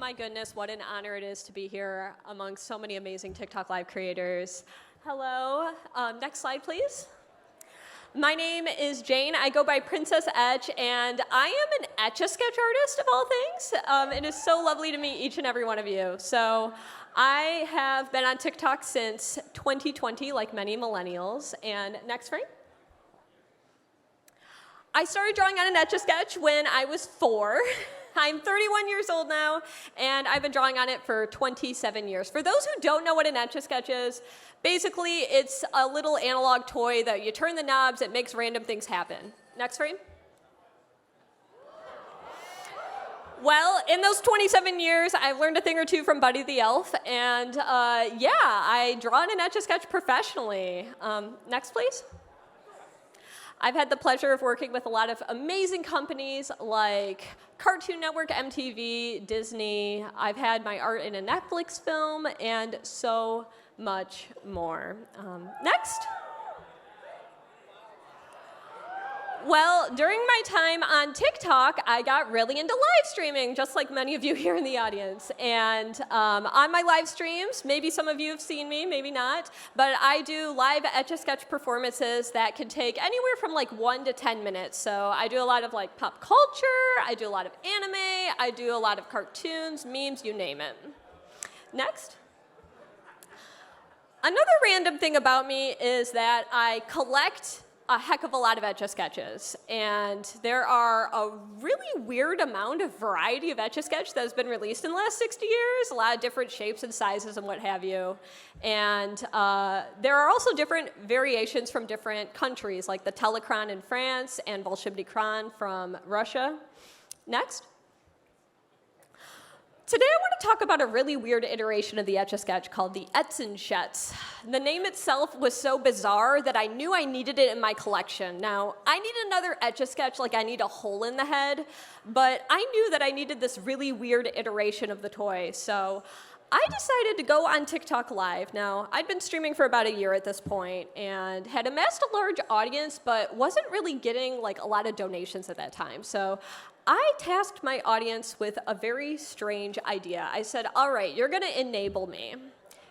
my goodness, what an honor it is to be here among so many amazing TikTok Live creators. Hello. Next slide, please. My name is Jane. I go by Princessetch, and I am an Etch A Sketch artist, of all things. It is so lovely to meet each and every one of you. So I have been on TikTok since 2020, like many millennials. And next frame. I started drawing on an Etch A Sketch when I was 4. I'm 31 years old now, and I've been drawing on it for 27 years. For those who don't know what an Etch A Sketch is, basically it's a little analog toy that you turn the knobs, it makes random things happen. Next frame. Well, in those 27 years, I've learned a thing or two from Buddy the Elf, and yeah, I draw on an Etch A Sketch professionally. Next, please. I've had the pleasure of working with a lot of amazing companies like Cartoon Network, MTV, Disney. I've had my art in a Netflix film, and so much more. Next. Well, during my time on TikTok, I got really into live streaming, just like many of you here in the audience. And on my live streams, maybe some of you have seen me, maybe not, but I do live Etch A Sketch performances that can take anywhere from like 1 to 10 minutes. So I do a lot of like pop culture, I do a lot of anime, I do a lot of cartoons, memes, you name it. Next. Another random thing about me is that I collect a heck of a lot of Etch A Sketches, and there are a really weird amount of variety of Etch A Sketch that has been released in the last 60 years, a lot of different shapes and sizes and what have you. And there are also different variations from different countries, like the Telecran in France and Volshebny Kran from Russia. Next. Today I want to talk about a really weird iteration of the Etch A Sketch called the Etch. The name itself was so bizarre that I knew I needed it in my collection. Now, I need another Etch A Sketch like I need a hole in the head, but I knew that I needed this really weird iteration of the toy, so I decided to go on TikTok Live. Now, I'd been streaming for about a year at this point and had amassed a large audience, but wasn't really getting like a lot of donations at that time. So I tasked my audience with a very strange idea. I said, all right, you're going to enable me.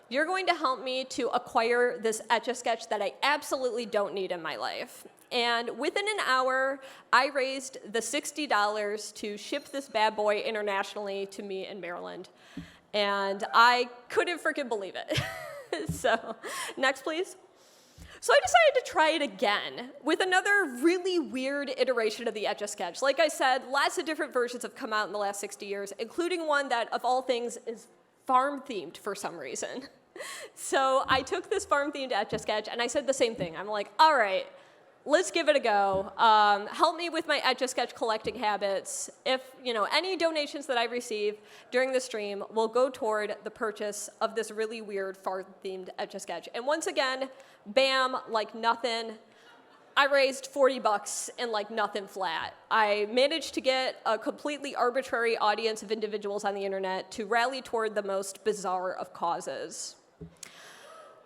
You're going to help me to acquire this Etch A Sketch that I absolutely don't need in my life. And within an hour, I raised the $60 to ship this bad boy internationally to me in Maryland. And I couldn't freaking believe it. So, next, please. So I decided to try it again with another really weird iteration of the Etch A Sketch. Like I said, lots of different versions have come out in the last 60 years, including one that, of all things, is farm-themed for some reason. So I took this farm-themed Etch A Sketch, and I said the same thing. I'm like, all right, let's give it a go. Help me with my Etch A Sketch collecting habits. If any donations that I receive during the stream will go toward the purchase of this really weird farm-themed Etch A Sketch. And once again, bam, like nothing. I raised $40 and like nothing flat. I managed to get a completely arbitrary audience of individuals on the internet to rally toward the most bizarre of causes.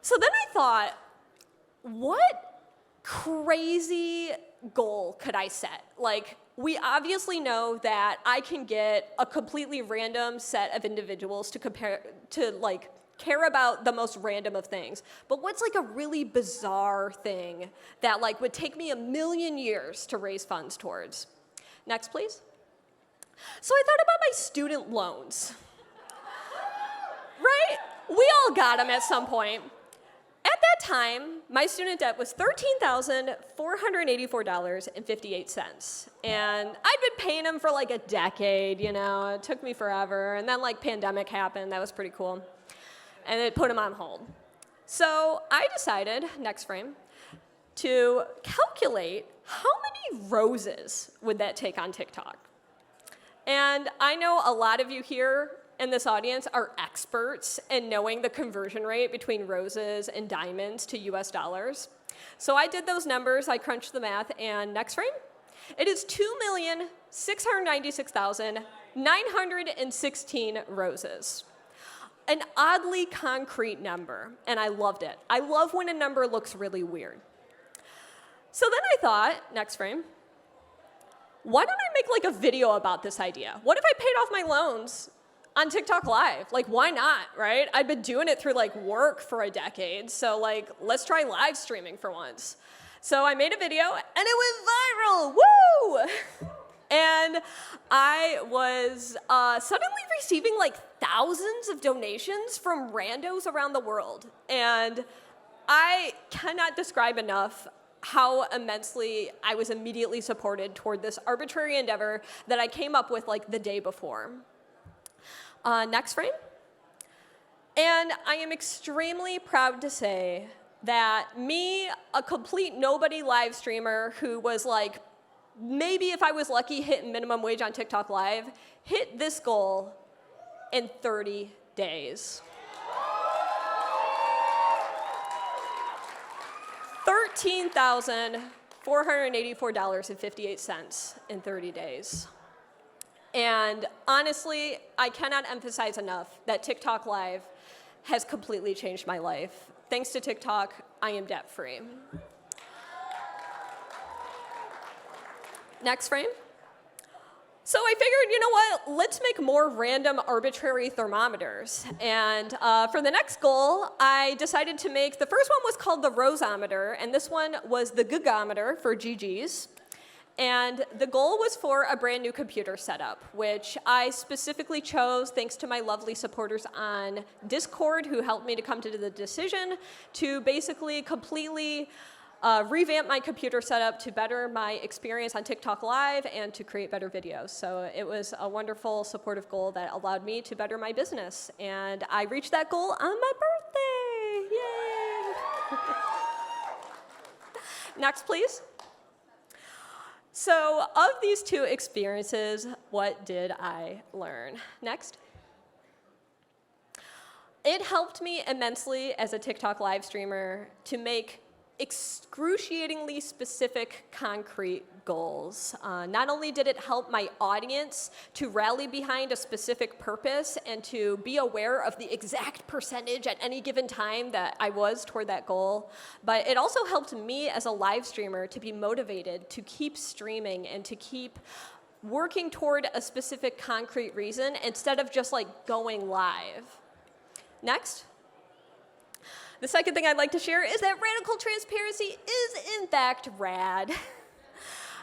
So then I thought, what crazy goal could I set? Like, we obviously know that I can get a completely random set of individuals to care about the most random of things. But what's like a really bizarre thing that like would take me 1,000,000 years to raise funds towards? Next, please. So I thought about my student loans. Right? We all got them at some point. At that time, my student debt was $13,484.58. And I'd been paying them for like a decade, It took me forever. And then like pandemic happened. That was pretty cool. And it put them on hold. So I decided, next frame, to calculate how many roses would that take on TikTok. And I know a lot of you here in this audience are experts in knowing the conversion rate between roses and diamonds to US dollars. So I did those numbers, I crunched the math, and next frame, it is 2,696,916 roses. An oddly concrete number, and I loved it. I love when a number looks really weird. So then I thought, next frame, why don't I make like a video about this idea? What if I paid off my loans on TikTok Live. Like, why not, right? I've been doing it through like work for a decade, so like, let's try live streaming for once. So I made a video, and it went viral, woo! And I was suddenly receiving like thousands of donations from randos around the world. And I cannot describe enough how immensely I was immediately supported toward this arbitrary endeavor that I came up with like the day before. Next frame. And I am extremely proud to say that me, a complete nobody live streamer who was like, maybe if I was lucky, hit minimum wage on TikTok Live, hit this goal in 30 days. $13,484.58 in 30 days. And honestly, I cannot emphasize enough that TikTok Live has completely changed my life. Thanks to TikTok, I am debt-free. Next frame. So I figured, you know what, let's make more random arbitrary thermometers. And for the next goal, I decided to make, the first one was called the roseometer, and this one was the gigometer for GGs. And the goal was for a brand new computer setup, which I specifically chose thanks to my lovely supporters on Discord who helped me to come to the decision to basically completely revamp my computer setup to better my experience on TikTok Live and to create better videos. So it was a wonderful supportive goal that allowed me to better my business. And I reached that goal on my birthday. Yay! Next, please. So of these two experiences, what did I learn? Next. It helped me immensely as a TikTok live streamer to make excruciatingly specific, concrete goals. Not only did it help my audience to rally behind a specific purpose and to be aware of the exact percentage at any given time that I was toward that goal, but it also helped me as a live streamer to be motivated to keep streaming and to keep working toward a specific concrete reason instead of just like going live. Next. The second thing I'd like to share is that radical transparency is, in fact, rad.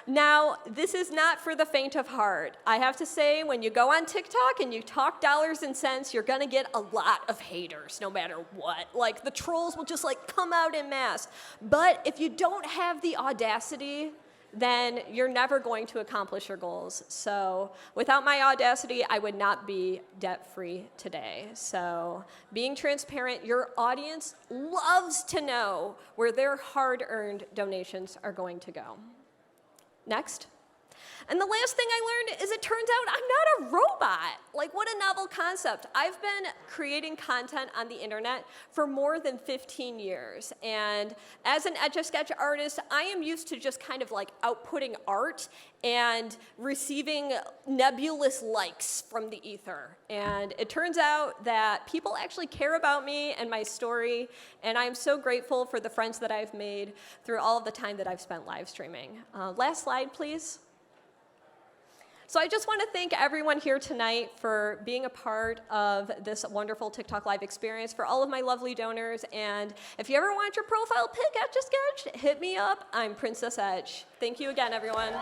Now, this is not for the faint of heart. I have to say, when you go on TikTok and you talk dollars and cents, you're gonna get a lot of haters, no matter what. Like, the trolls will just, like, come out en masse. But if you don't have the audacity, then you're never going to accomplish your goals. So without my audacity, I would not be debt-free today. So being transparent, your audience loves to know where their hard-earned donations are going to go. Next. And the last thing I learned is it turns out I'm not a robot. Like, what a novel concept. I've been creating content on the internet for more than 15 years. And as an Etch A Sketch artist, I am used to just kind of like outputting art and receiving nebulous likes from the ether. And it turns out that people actually care about me and my story, and I am so grateful for the friends that I've made through all of the time that I've spent live streaming. Last slide, please. So I just want to thank everyone here tonight for being a part of this wonderful TikTok Live experience, for all of my lovely donors, and if you ever want your profile pic, Etch A Sketch, hit me up. I'm Princessetch. Thank you again, everyone.